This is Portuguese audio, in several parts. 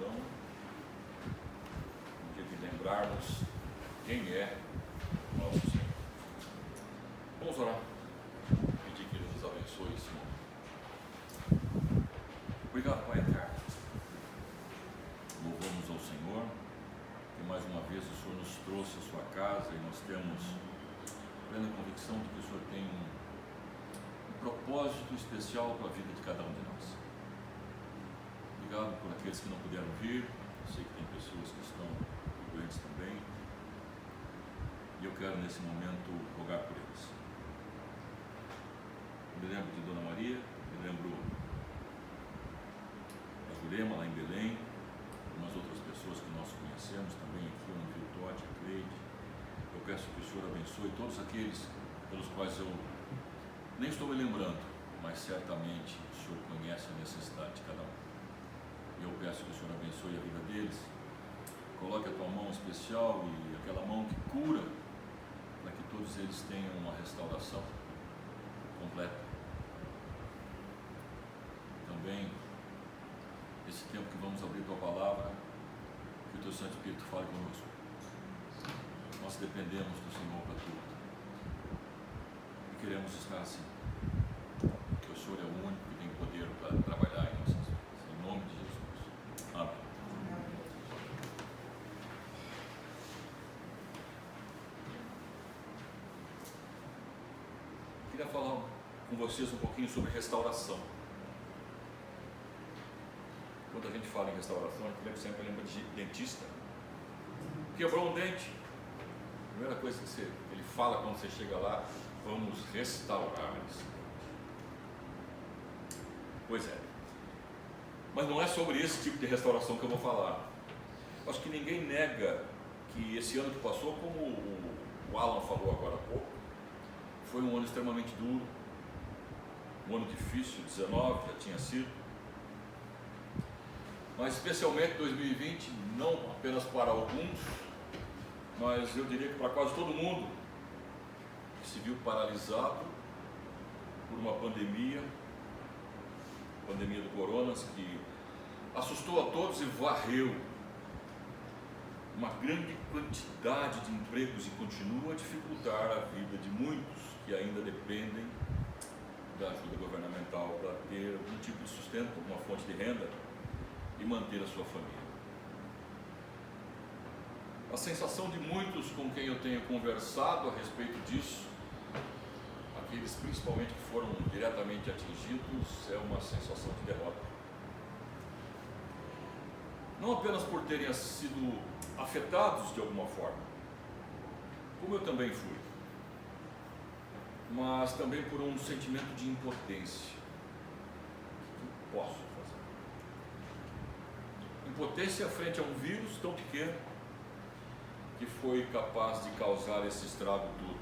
então, no dia de lembrarmos quem é nosso Senhor. Vamos orar, pedir que Ele nos abençoe esse momento. Obrigado, Pai eterno. Louvamos ao Senhor, que mais uma vez o Senhor nos trouxe à sua casa e nós temos plena convicção de que o Senhor tem um propósito especial para a vida de cada um de nós. Obrigado por aqueles que não puderam vir. Eu sei que tem pessoas que estão doentes também. E eu quero nesse momento rogar por eles. Eu me lembro de Dona Maria, me lembro da Jurema lá em Belém, umas outras pessoas que nós conhecemos também aqui, eu não vi o Todd, a Cleide. Eu peço que o Senhor abençoe todos aqueles pelos quais eu nem estou me lembrando, mas certamente o Senhor conhece a necessidade de cada um. E eu peço que o Senhor abençoe a vida deles. Coloque a tua mão especial e aquela mão que cura, para que todos eles tenham uma restauração completa. Também, esse tempo que vamos abrir tua palavra, que o teu Santo Espírito fale conosco. Nós dependemos do Senhor para tudo. E queremos estar assim. Porque o Senhor é o único que tem poder para trabalhar em nossas vidas. Em nome de Jesus. Amém. Queria falar com vocês um pouquinho sobre restauração. Quando a gente fala em restauração, a gente sempre lembra de dentista. Quebrou um dente. A primeira coisa que ele fala quando você chega lá, vamos restaurar isso. Pois é. Mas não é sobre esse tipo de restauração que eu vou falar. Acho que ninguém nega que esse ano que passou, como o Alan falou agora há pouco, foi um ano extremamente duro, um ano difícil, 19 já tinha sido, mas especialmente 2020, não apenas para alguns, mas eu diria que para quase todo mundo, que se viu paralisado por uma pandemia do Coronas, que assustou a todos e varreu uma grande quantidade de empregos e continua a dificultar a vida de muitos que ainda dependem da ajuda governamental para ter algum tipo de sustento, uma fonte de renda e manter a sua família. A sensação de muitos com quem eu tenho conversado a respeito disso, aqueles principalmente que foram diretamente atingidos, é uma sensação de derrota. Não apenas por terem sido afetados de alguma forma, como eu também fui, mas também por um sentimento de impotência. O que eu posso fazer? Impotência frente a um vírus tão pequeno que foi capaz de causar esse estrago todo,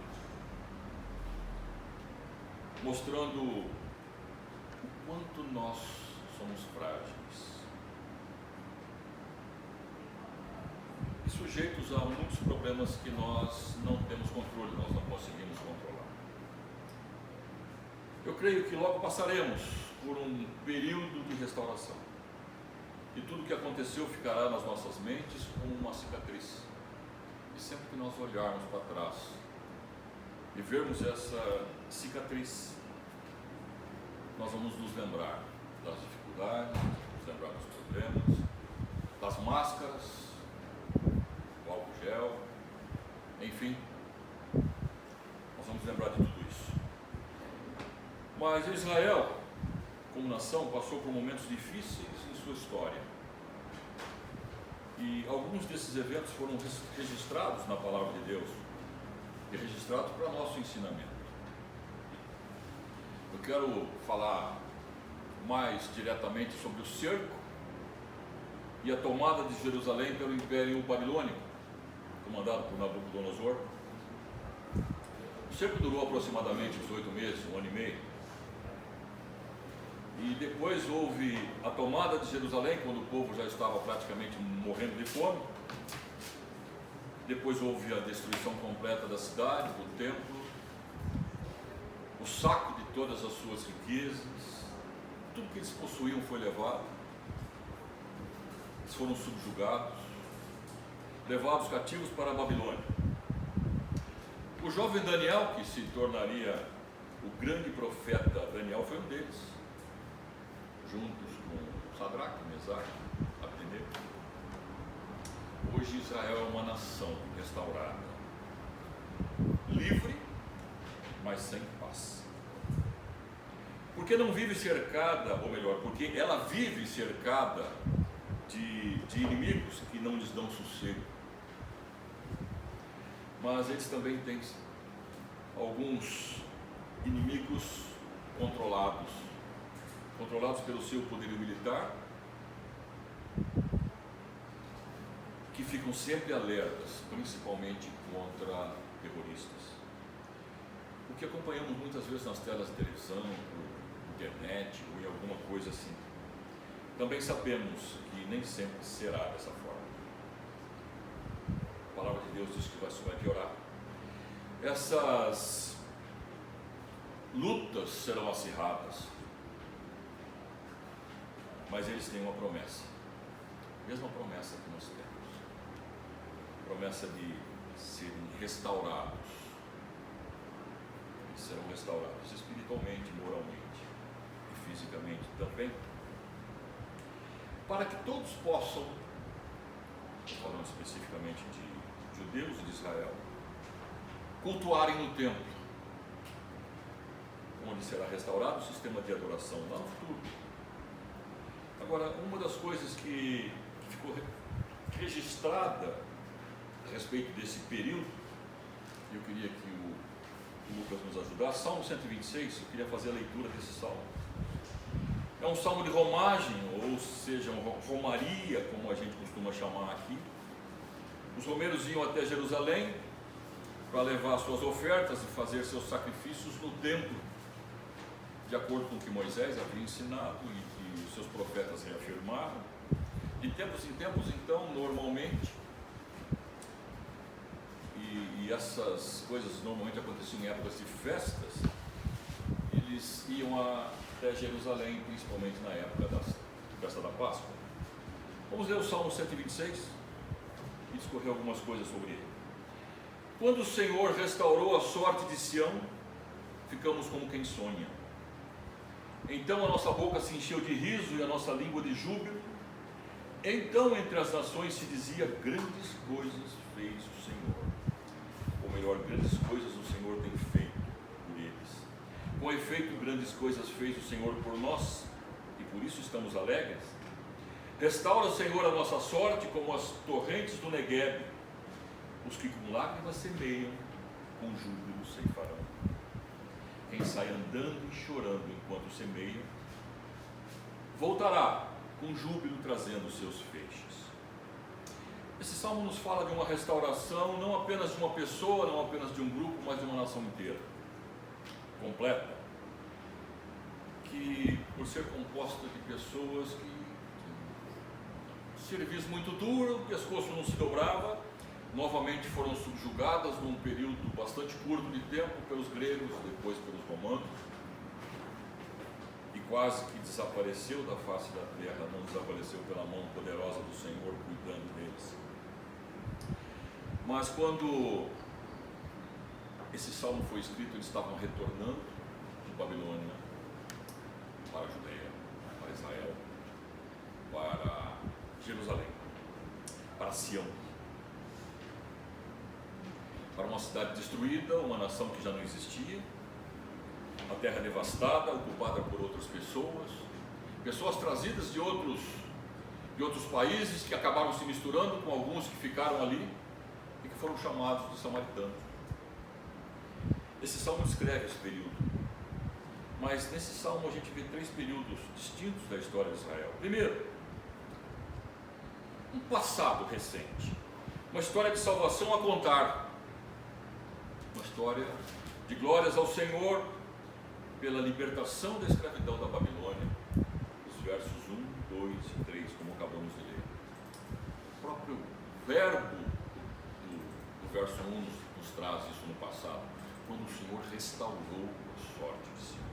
mostrando o quanto nós somos frágeis e sujeitos a muitos problemas que nós não temos controle, nós não conseguimos controlar. Eu creio que logo passaremos por um período de restauração e tudo o que aconteceu ficará nas nossas mentes como uma cicatriz. E sempre que nós olharmos para trás e vermos essa cicatriz, nós vamos nos lembrar das dificuldades, nos lembrar dos problemas, das máscaras, do álcool gel, enfim, nós vamos lembrar de tudo isso. Mas Israel, como nação, passou por momentos difíceis em sua história. E alguns desses eventos foram registrados na Palavra de Deus e registrados para nosso ensinamento. Eu quero falar mais diretamente sobre o cerco e a tomada de Jerusalém pelo Império Babilônico, comandado por Nabucodonosor. O cerco durou aproximadamente 18 meses, 1 ano e meio. E depois houve a tomada de Jerusalém, quando o povo já estava praticamente morrendo de fome. Depois houve a destruição completa da cidade, do templo, o saco de todas as suas riquezas, tudo que eles possuíam foi levado. eles foram subjugados, levados cativos para a Babilônia. O jovem Daniel, que se tornaria o grande profeta Daniel, foi um deles, juntos com Sadraque, Mesaque, Abednego. Hoje Israel é uma nação restaurada, livre, mas sem paz. Porque não vive cercada, ou melhor, porque ela vive cercada de inimigos que não lhes dão sossego. Mas eles também têm alguns inimigos controlados pelo seu poderio militar, que ficam sempre alertas, principalmente contra terroristas. O que acompanhamos muitas vezes nas telas de televisão, por internet ou em alguma coisa assim. Também sabemos que nem sempre será dessa forma. A palavra de Deus diz que isso vai piorar. Essas lutas serão acirradas, mas eles têm uma promessa, a mesma promessa que nós temos, promessa de serem restaurados. Eles serão restaurados espiritualmente, moralmente e fisicamente também, para que todos possam, falando especificamente de judeus e de Israel, cultuarem no templo, onde será restaurado o sistema de adoração lá no futuro. Agora, uma das coisas que ficou registrada a respeito desse período, e eu queria que o Lucas nos ajudasse, Salmo 126, eu queria fazer a leitura desse salmo. É um salmo de romagem, ou seja, uma romaria, como a gente costuma chamar aqui. Os romeiros iam até Jerusalém para levar suas ofertas e fazer seus sacrifícios no templo, de acordo com o que Moisés havia ensinado e que os seus profetas reafirmaram. De tempos em tempos, então, normalmente, e essas coisas normalmente aconteciam em épocas de festas, eles iam até Jerusalém, principalmente na época da festa da Páscoa. Vamos ler o Salmo 126 e discorrer algumas coisas sobre ele. Quando o Senhor restaurou a sorte de Sião, ficamos como quem sonha. Então a nossa boca se encheu de riso e a nossa língua de júbilo. Então entre as nações se dizia: grandes coisas fez o Senhor. Ou melhor, grandes coisas o Senhor tem feito por eles. Com efeito, grandes coisas fez o Senhor por nós, e por isso estamos alegres. Restaura, Senhor, a nossa sorte como as torrentes do Neguebe. Os que com lágrimas semeiam, com júbilo ceifarão. Quem sai andando e chorando enquanto semeia, voltará com júbilo trazendo os seus feixes. Esse salmo nos fala de uma restauração, não apenas de uma pessoa, não apenas de um grupo, mas de uma nação inteira, completa, que por ser composta de pessoas que serviço muito duro, o pescoço não se dobrava, novamente foram subjugadas num período bastante curto de tempo pelos gregos, depois pelos romanos, e quase que desapareceu da face da terra, não desapareceu pela mão poderosa do Senhor cuidando deles. Mas quando esse salmo foi escrito, eles estavam retornando de Babilônia para a Judeia, para Israel, para Jerusalém, para Sião, para uma cidade destruída, uma nação que já não existia, a terra devastada, ocupada por outras pessoas trazidas de outros países que acabaram se misturando com alguns que ficaram ali e que foram chamados de samaritanos. Esse salmo descreve esse período, mas nesse salmo a gente vê 3 períodos distintos da história de Israel. Primeiro, um passado recente, uma história de salvação a contar, uma história de glórias ao Senhor pela libertação da escravidão da Babilônia, os versos 1, 2 e 3, como acabamos de ler. O próprio verbo do verso 1 nos traz isso no passado, quando o Senhor restaurou a sorte de Sião.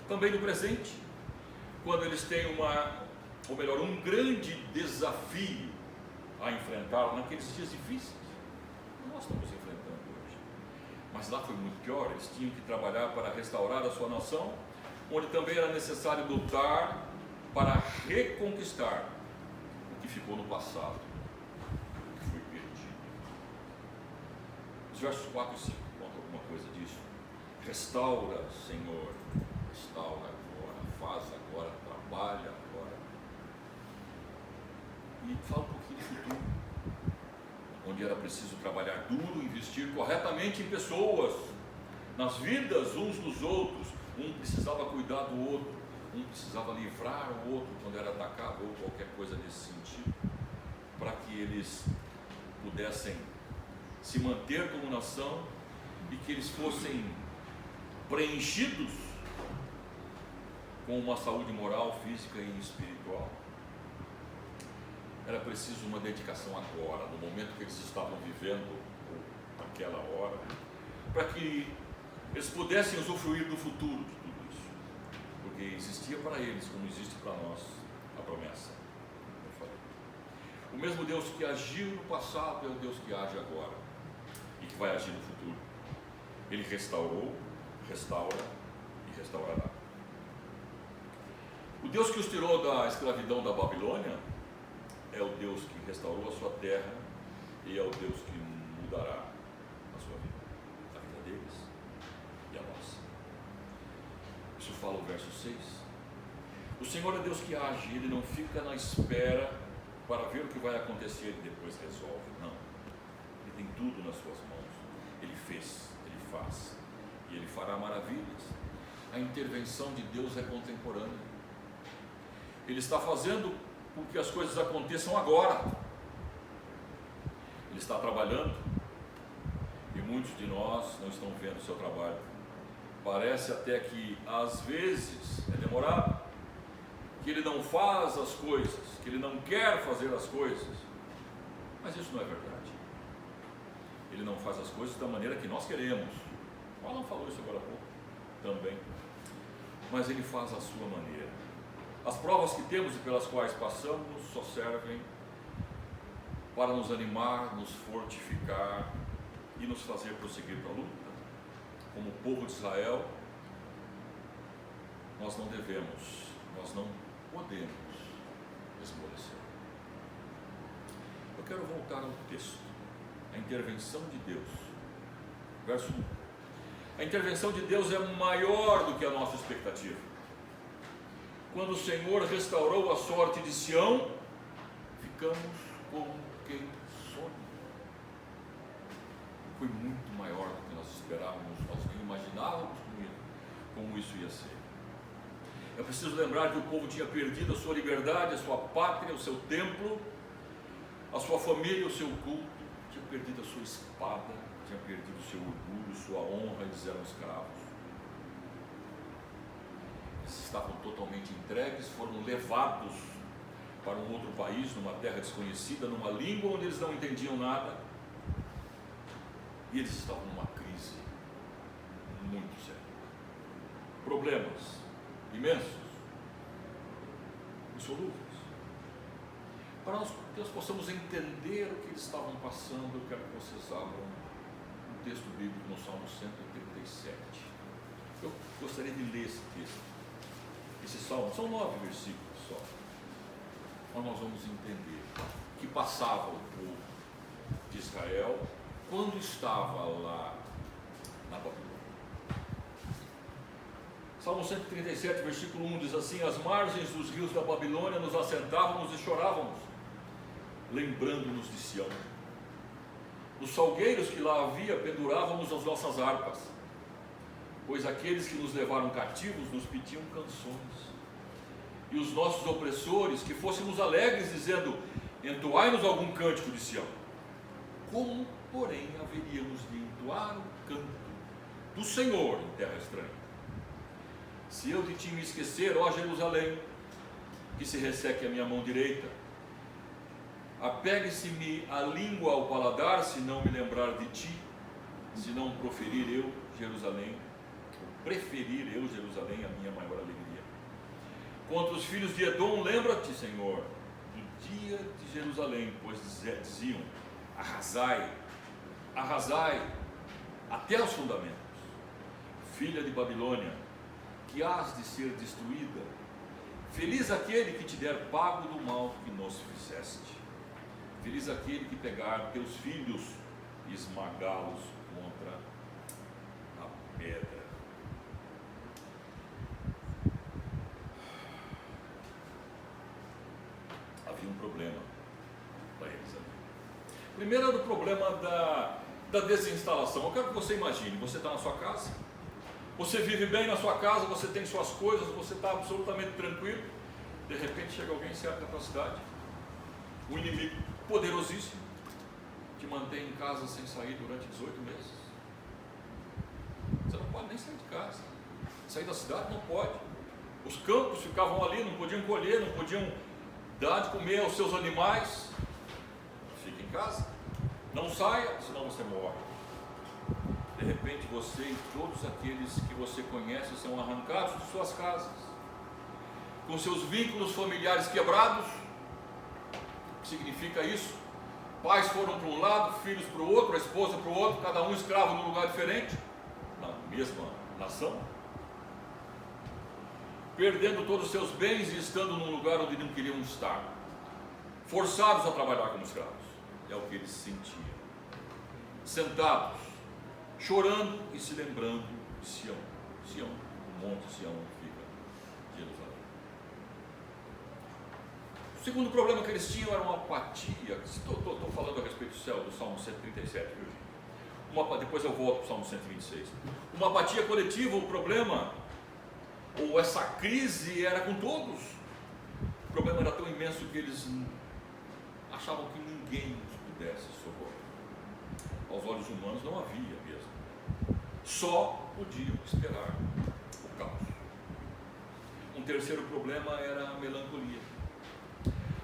Também no presente, quando eles têm ou melhor, um grande desafio a enfrentar naqueles dias difíceis que nós estamos enfrentando hoje. Mas lá foi muito pior. Eles tinham que trabalhar para restaurar a sua nação, onde também era necessário lutar para reconquistar o que ficou no passado, o que foi perdido. Os versos 4 e 5 contam alguma coisa disso. Restaura, Senhor, restaura agora, faz agora, trabalha agora. E fala um pouquinho do futuro, onde era preciso trabalhar duro, investir corretamente em pessoas, nas vidas uns dos outros. Um precisava cuidar do outro, um precisava livrar o outro quando era atacado ou qualquer coisa nesse sentido, para que eles pudessem se manter como nação e que eles fossem preenchidos com uma saúde moral, física e espiritual. Era preciso uma dedicação agora, no momento que eles estavam vivendo, naquela hora, para que eles pudessem usufruir do futuro de tudo isso, porque existia para eles, como existe para nós, a promessa. Eu falei. O mesmo Deus que agiu no passado é o Deus que age agora e que vai agir no futuro. Ele restaurou, restaura e restaurará. O Deus que os tirou da escravidão da Babilônia é o Deus que restaurou a sua terra e é o Deus que mudará a sua vida, a vida deles e a nossa. Isso fala o verso 6. O Senhor é Deus que age, Ele não fica na espera para ver o que vai acontecer e depois resolve. Não. Ele tem tudo nas suas mãos. Ele fez, Ele faz e Ele fará maravilhas. A intervenção de Deus é contemporânea. Ele está fazendo com que as coisas aconteçam agora. Ele está trabalhando e muitos de nós não estão vendo o seu trabalho. Parece até que às vezes é demorado, que ele não faz as coisas, que ele não quer fazer as coisas, mas isso não é verdade. Ele não faz as coisas da maneira que nós queremos. O Alan falou isso agora há pouco também, mas ele faz a sua maneira. As provas que temos e pelas quais passamos só servem para nos animar, nos fortificar e nos fazer prosseguir para a luta. Como povo de Israel, nós não devemos, nós não podemos esmorecer. Eu quero voltar ao texto, a intervenção de Deus. Verso 1. A intervenção de Deus é maior do que a nossa expectativa. Quando o Senhor restaurou a sorte de Sião, ficamos como quem sonha. Foi muito maior do que nós esperávamos, nós nem imaginávamos como isso ia ser. É preciso lembrar que o povo tinha perdido a sua liberdade, a sua pátria, o seu templo, a sua família, o seu culto, tinha perdido a sua espada, tinha perdido o seu orgulho, sua honra, eles eram escravos. Eles estavam totalmente entregues, foram levados para um outro país, numa terra desconhecida, numa língua onde eles não entendiam nada. E eles estavam numa crise muito séria. Problemas imensos, insolúveis. Para que nós possamos entender o que eles estavam passando, eu quero que vocês abram um texto bíblico no Salmo 137. Eu gostaria de ler esse texto. Esse salmo, são 9 versículos só. Mas nós vamos entender o que passava o povo de Israel quando estava lá na Babilônia. Salmo 137, versículo 1 diz assim: às margens dos rios da Babilônia nos assentávamos e chorávamos, lembrando-nos de Sião. Nos salgueiros que lá havia pendurávamos as nossas harpas, pois aqueles que nos levaram cativos nos pediam canções, e os nossos opressores que fôssemos alegres, dizendo: entoai-nos algum cântico de Sião. Como, porém, haveríamos de entoar o canto do Senhor em terra estranha? Se eu de ti me esquecer, ó Jerusalém, que se resseque a minha mão direita, apegue-se-me a língua ao paladar, se não me lembrar de ti, se não proferir eu, Jerusalém, ou preferir eu, Jerusalém, a minha maior alegria. Contra os filhos de Edom, lembra-te, Senhor, do dia de Jerusalém, pois diziam: arrasai, arrasai, até os fundamentos, filha de Babilônia, que hás de ser destruída. Feliz aquele que te der pago do mal que nos fizeste. Feliz aquele que pegar teus filhos e esmagá-los contra a pedra. Havia um problema para eles ali. Primeiro era o problema da desinstalação. Eu quero que você imagine, você está na sua casa, você vive bem na sua casa, você tem suas coisas, você está absolutamente tranquilo. De repente chega alguém certo da tua cidade, um inimigo poderosíssimo, te mantém em casa sem sair durante 18 meses. Você não pode nem sair de casa, sair da cidade não pode. Os campos ficavam ali, não podiam colher, não podiam dar de comer aos seus animais. Fique em casa, não saia, senão você morre. De repente você e todos aqueles que você conhece são arrancados de suas casas, com seus vínculos familiares quebrados. O que significa isso? Pais foram para um lado, filhos para o outro, a esposa para o outro, cada um escravo num lugar diferente, na mesma nação, perdendo todos os seus bens e estando num lugar onde não queriam estar, forçados a trabalhar como escravos. É o que eles sentiam, sentados, chorando e se lembrando de Sião. Sião, o monte Sião fica Jerusalém. O segundo problema que eles tinham era uma apatia. Estou falando a respeito do céu, do Salmo 137, viu? Depois eu volto para o Salmo 126. Uma apatia coletiva. O problema, ou essa crise, era com todos. O problema era tão imenso que eles achavam que ninguém os pudesse socorrer. Aos olhos humanos não havia mesmo. Só podiam esperar o caos. Um terceiro problema era a melancolia.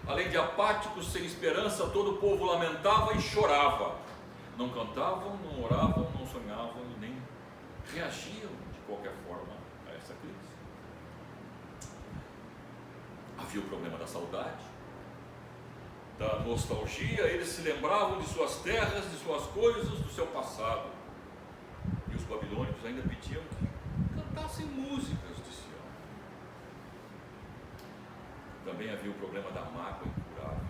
Além de apáticos, sem esperança, todo o povo lamentava e chorava. Não cantavam, não oravam, não sonhavam e nem reagiam de qualquer forma a essa crise. Havia o problema da saudade, da nostalgia. Eles se lembravam de suas terras, de suas coisas, do seu passado. E os babilônicos ainda pediam que cantassem músicas de Sião. Também havia o problema da mágoa incurável.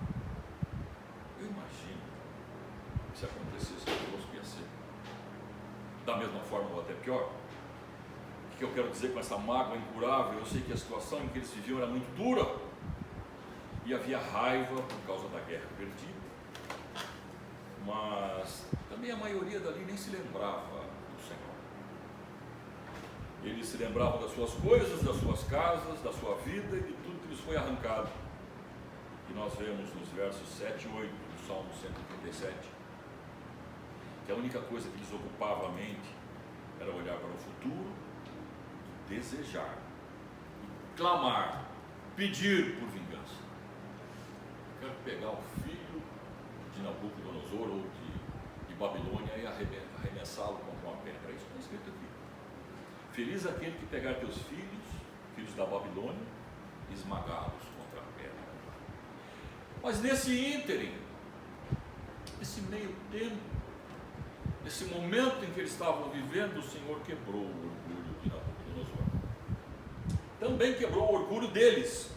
Eu imagino que se acontecesse conosco ia ser da mesma forma ou até pior. O que eu quero dizer com essa mágoa incurável? Eu sei que a situação em que eles viviam era muito dura e havia raiva por causa da guerra perdida, mas também a maioria dali nem se lembrava do Senhor. Eles se lembravam das suas coisas, das suas casas, da sua vida e de tudo que lhes foi arrancado. E nós vemos nos versos 7 e 8 do Salmo 137 que a única coisa que lhes ocupava a mente era olhar para o futuro, desejar, clamar, pedir por vingança. Eu quero pegar o filho de Nabucodonosor ou de Babilônia e arremessá-lo contra uma pedra. É isso que está escrito aqui. Feliz aquele que pegar teus filhos, filhos da Babilônia, e esmagá-los contra a pedra. Mas nesse ínterim, nesse meio tempo, nesse momento em que eles estavam vivendo, o Senhor quebrou o orgulho de Nabucodonosor. Também quebrou o orgulho deles,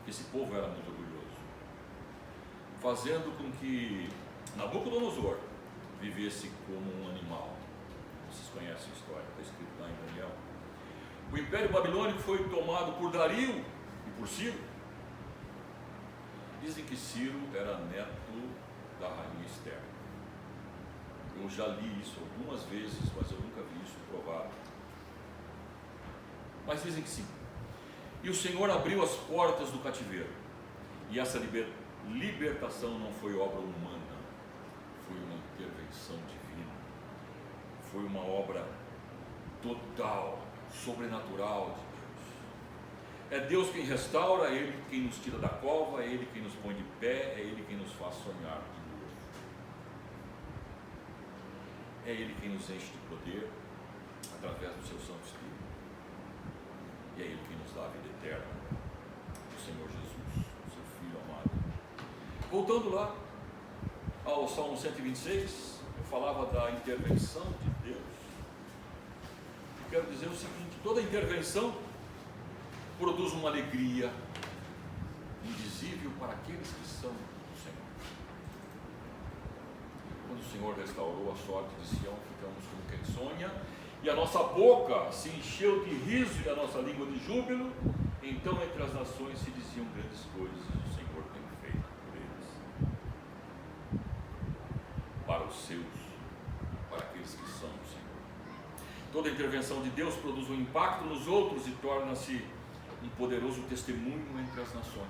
que esse povo era muito orgulhoso, fazendo com que Nabucodonosor vivesse como um animal. Vocês conhecem a história, está escrito lá em Daniel. O Império Babilônico foi tomado por Dario e por Ciro. Dizem que Ciro era neto da rainha Esther. Eu já li isso algumas vezes, mas eu nunca vi isso provado. Mas dizem que sim. E o Senhor abriu as portas do cativeiro. E essa libertação não foi obra humana, foi uma intervenção divina. Foi uma obra total, sobrenatural de Deus. É Deus quem restaura, é Ele quem nos tira da cova, é Ele quem nos põe de pé, é Ele quem nos faz sonhar de novo. É Ele quem nos enche de poder através do seu Santo Espírito. E é Ele quem nos dá a vida eterna. voltando lá ao Salmo 126, eu falava da intervenção de Deus. Eu quero dizer o seguinte: toda intervenção produz uma alegria indizível para aqueles que são do Senhor. Quando o Senhor restaurou a sorte de Sião, ficamos como quem sonha, e a nossa boca se encheu de riso e a nossa língua de júbilo. Então entre as nações se diziam grandes coisas, o Senhor tem feito por eles, para os seus, para aqueles que são do Senhor. Toda intervenção de Deus produz um impacto nos outros e torna-se um poderoso testemunho entre as nações.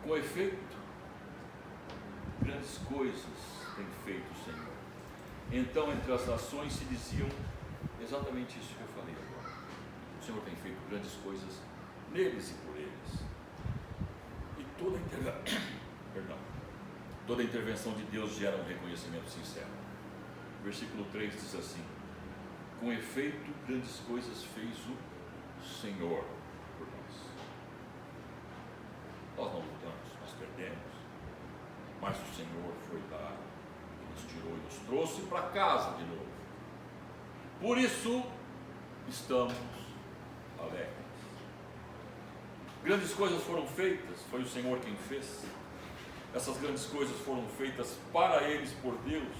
Com efeito, grandes coisas tem feito o Senhor. Então entre as nações se diziam exatamente isso que eu falei agora. O Senhor tem feito grandes coisas neles e por eles. E toda intervenção de Deus gera um reconhecimento sincero. Versículo 3 diz assim: com efeito, grandes coisas fez o Senhor por nós. Nós não lutamos, nós perdemos, mas o Senhor foi lá e nos tirou e nos trouxe para casa de novo. Por isso estamos alegres. Grandes coisas foram feitas, foi o Senhor quem fez. Essas grandes coisas foram feitas para eles por Deus.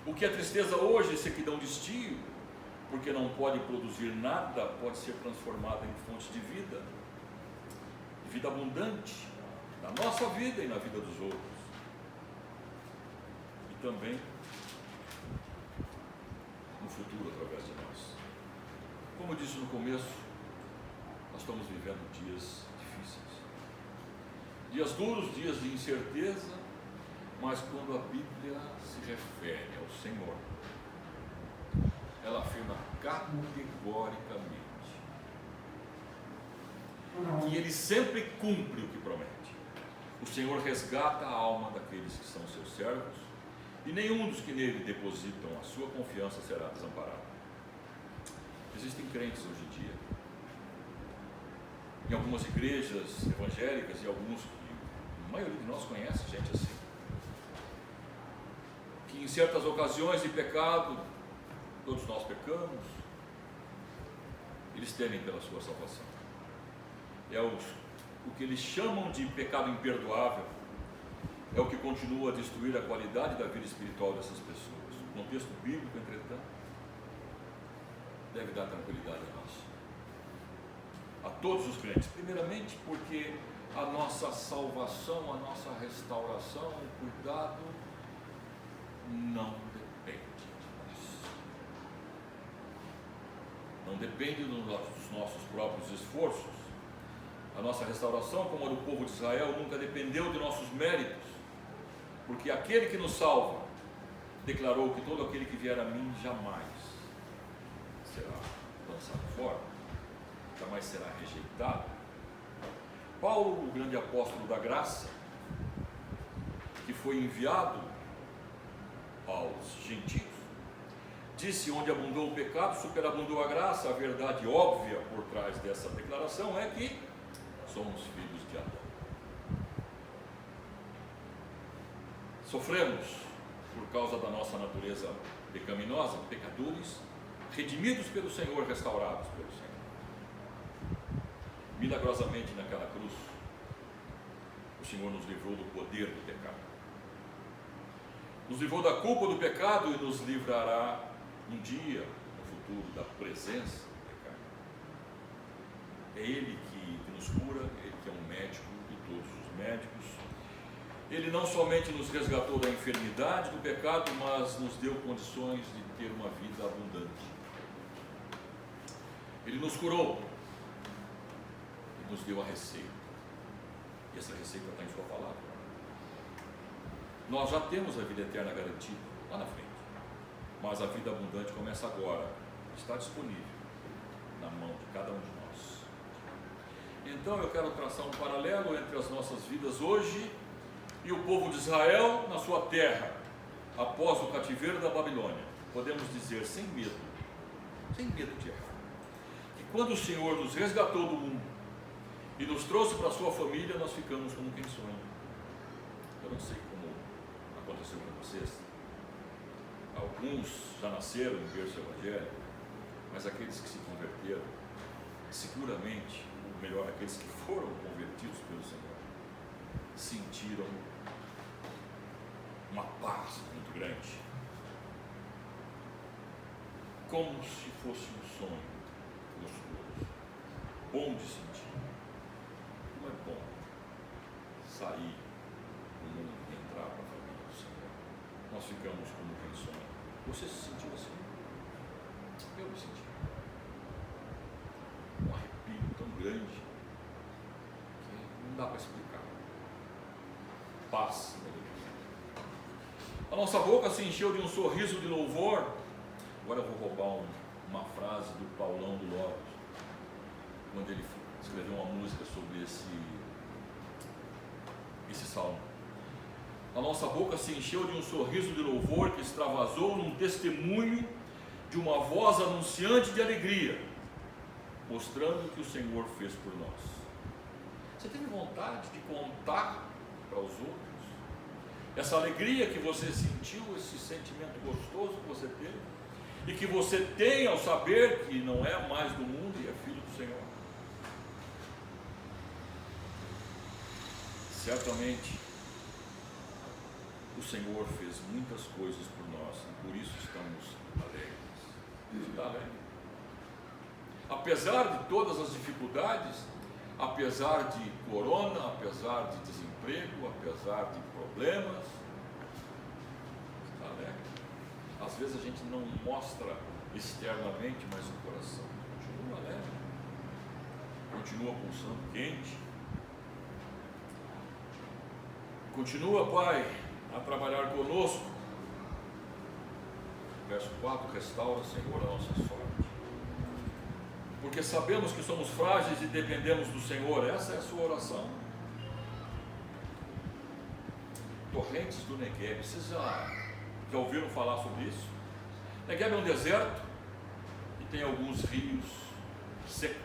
O que é tristeza hoje, sequidão de estio, porque não pode produzir nada, pode ser transformada em fonte de vida abundante, na nossa vida e na vida dos outros. E também no futuro através de nós. Como eu disse no começo, nós estamos vivendo dias difíceis, dias duros, dias de incerteza, mas quando a Bíblia se refere ao Senhor, ela afirma categoricamente que Ele sempre cumpre o que promete. O Senhor resgata a alma daqueles que são seus servos, e nenhum dos que nele depositam a sua confiança será desamparado. Existem crentes hoje em dia, em algumas igrejas evangélicas, e alguns que a maioria de nós conhece gente assim, que em certas ocasiões de pecado, todos nós pecamos, eles temem pela sua salvação. É o que eles chamam de pecado imperdoável, é o que continua a destruir a qualidade da vida espiritual dessas pessoas. O contexto bíblico, entretanto, deve dar tranquilidade a nós, a todos os crentes. Primeiramente porque a nossa salvação, a nossa restauração, o cuidado não depende de nós, não depende dos nossos próprios esforços. A nossa restauração, como a do povo de Israel, nunca dependeu de nossos méritos, porque aquele que nos salva declarou que todo aquele que vier a mim jamais será lançado fora, jamais será rejeitado. Paulo, o grande apóstolo da graça, que foi enviado aos gentios, disse: onde abundou o pecado, superabundou a graça. A verdade óbvia por trás dessa declaração é que somos filhos de Adão. Sofremos por causa da nossa natureza pecaminosa, pecadores, redimidos pelo Senhor, restaurados pelo Senhor. Milagrosamente naquela cruz, o Senhor nos livrou do poder do pecado, nos livrou da culpa do pecado e nos livrará um dia, no futuro, da presença do pecado. É Ele que nos cura, Ele que é um médico de todos os médicos. Ele não somente nos resgatou da enfermidade, do pecado, mas nos deu condições de ter uma vida abundante. Ele nos curou e nos deu a receita. E essa receita está em Sua palavra. Nós já temos a vida eterna garantida lá na frente, mas a vida abundante começa agora, está disponível na mão de cada um de nós. Então eu quero traçar um paralelo entre as nossas vidas hoje e o povo de Israel na sua terra, após o cativeiro da Babilônia. Podemos dizer sem medo de errar, que quando o Senhor nos resgatou do mundo e nos trouxe para a sua família, nós ficamos como quem sonha. Eu não sei como aconteceu com vocês. Alguns já nasceram em berço evangélico, mas aqueles que se converteram, seguramente, ou melhor, aqueles que foram convertidos pelo Senhor, sentiram uma paz muito grande, como se fosse um sonho gostoso, bom de sentir. Como é bom sair do mundo e entrar para a família do Senhor. Nós ficamos como quem sonha. Você se sentiu assim? Eu me senti. Um arrepio tão grande que não dá para explicar. Paz, meu Deus. A nossa boca se encheu de um sorriso de louvor. Agora eu vou roubar uma frase do Paulão do Logos, quando ele escreveu uma música sobre esse salmo. A nossa boca se encheu de um sorriso de louvor que extravasou num testemunho de uma voz anunciante de alegria, mostrando o que o Senhor fez por nós. Você teve vontade de contar para os outros essa alegria que você sentiu, esse sentimento gostoso que você teve e que você tem ao saber que não é mais do mundo e é filho do Senhor? Certamente o Senhor fez muitas coisas por nós e por isso estamos alegres. Está alegre? Apesar de todas as dificuldades, apesar de corona, apesar de desemprego, apesar de problemas, está alegre. Às vezes a gente não mostra externamente, mas o coração continua alegre, continua pulsando quente. Continua, Pai, a trabalhar conosco. Verso 4, restaura, Senhor, a nossa sorte. Porque sabemos que somos frágeis e dependemos do Senhor. Essa é a sua oração. Torrentes do Negueb. Vocês já ouviram falar sobre isso? Negueb é um deserto e tem alguns rios secos.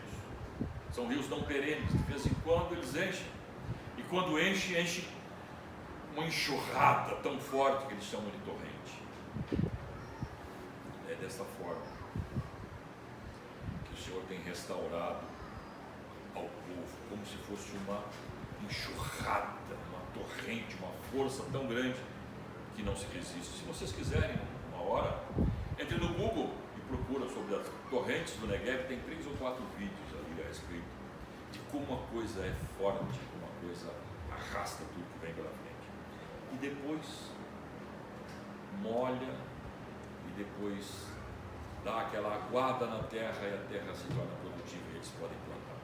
São rios não perenes. De vez em quando eles enchem. E quando enche uma enxurrada tão forte que eles chamam de torrente. É dessa forma que o Senhor tem restaurado ao povo, como se fosse uma enxurrada, uma torrente, uma força tão grande que não se resiste. Se vocês quiserem, uma hora, entre no Google e procura sobre as torrentes do Negueb. Tem 3 ou 4 vídeos ali a respeito de como a coisa é forte, como a coisa arrasta tudo que vem pela frente. E depois molha, e depois dá aquela aguada na terra, e a terra se torna produtiva e eles podem plantar.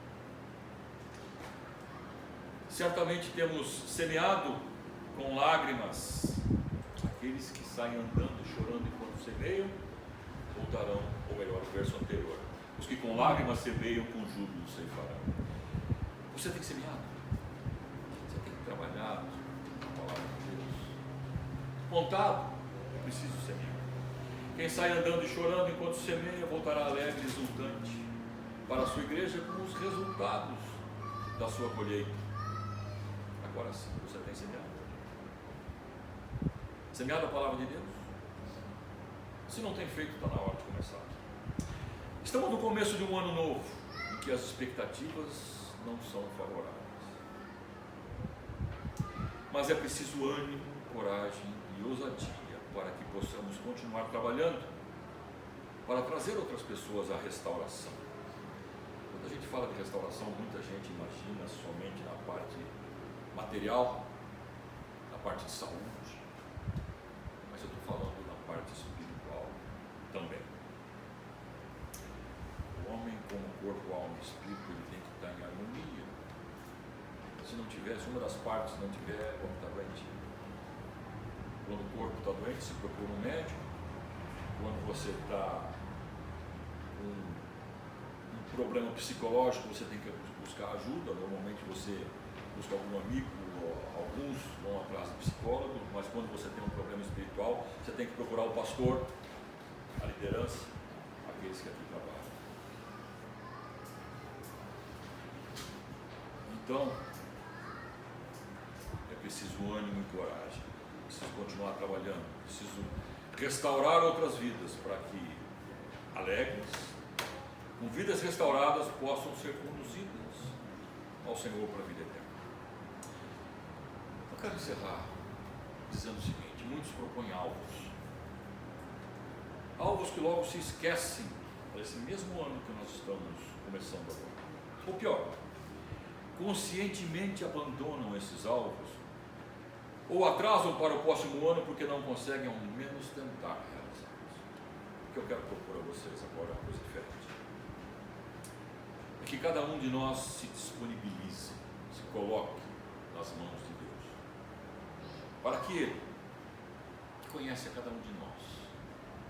Certamente temos semeado com lágrimas. Aqueles que saem andando, chorando enquanto semeiam, voltarão, ou melhor, o verso anterior. Os que com lágrimas semeiam, com júbilo ceifarão. Você tem semeado, você tem trabalhado a palavra de Deus. Contado, é preciso semear. Quem sai andando e chorando enquanto semeia, voltará alegre e exultante para a sua igreja com os resultados da sua colheita. Agora sim, você tem semeado? Semeado a palavra de Deus? Se não tem feito, está na hora de começar. Estamos no começo de um ano novo, em que as expectativas não são favoráveis. Mas é preciso ânimo, coragem e ousadia para que possamos continuar trabalhando para trazer outras pessoas à restauração. Quando a gente fala de restauração, muita gente imagina somente na parte material, na parte de saúde, mas eu estou falando na parte espiritual também. O homem, como corpo, alma e espírito, ele tem que estar em harmonia. Se não tiver, se uma das partes não tiver, o homem está doente. Quando o corpo está doente, se procura um médico. Quando você está com um problema psicológico, você tem que buscar ajuda. Normalmente você busca algum amigo, ou alguns vão atrás do psicólogo, mas quando você tem um problema espiritual, você tem que procurar o pastor, a liderança, aqueles que aqui trabalham. Então, é preciso ânimo e coragem, preciso continuar trabalhando, preciso restaurar outras vidas para que alegres, com vidas restauradas, possam ser conduzidas ao Senhor para a vida eterna. Eu quero encerrar dizendo o seguinte: muitos propõem alvos que logo se esquecem para esse mesmo ano que nós estamos começando agora. Ou pior, conscientemente abandonam esses alvos ou atrasam para o próximo ano porque não conseguem ao menos tentar realizá-los. O que eu quero propor a vocês agora é uma coisa diferente. É que cada um de nós se disponibilize, se coloque nas mãos de Deus, para que Ele, que conhece a cada um de nós,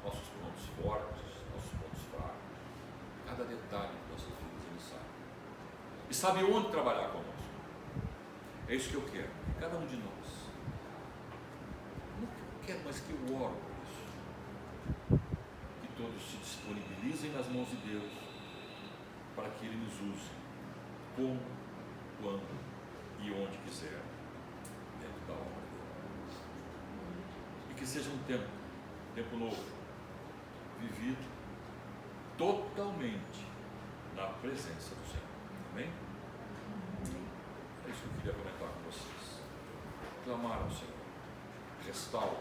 nossos pontos fortes, nossos pontos fracos, cada detalhe de nossas vidas Ele sabe. E sabe onde trabalhar conosco. É isso que eu quero, que cada um de nós, não que eu quero, mas que eu oro por isso, que todos se disponibilizem nas mãos de Deus, para que Ele nos use como, quando e onde quiser, dentro da obra dele. E que seja um tempo novo, vivido totalmente na presença do Senhor. Amém? É isso que eu queria comentar com vocês. Clamar ao Senhor, restaura,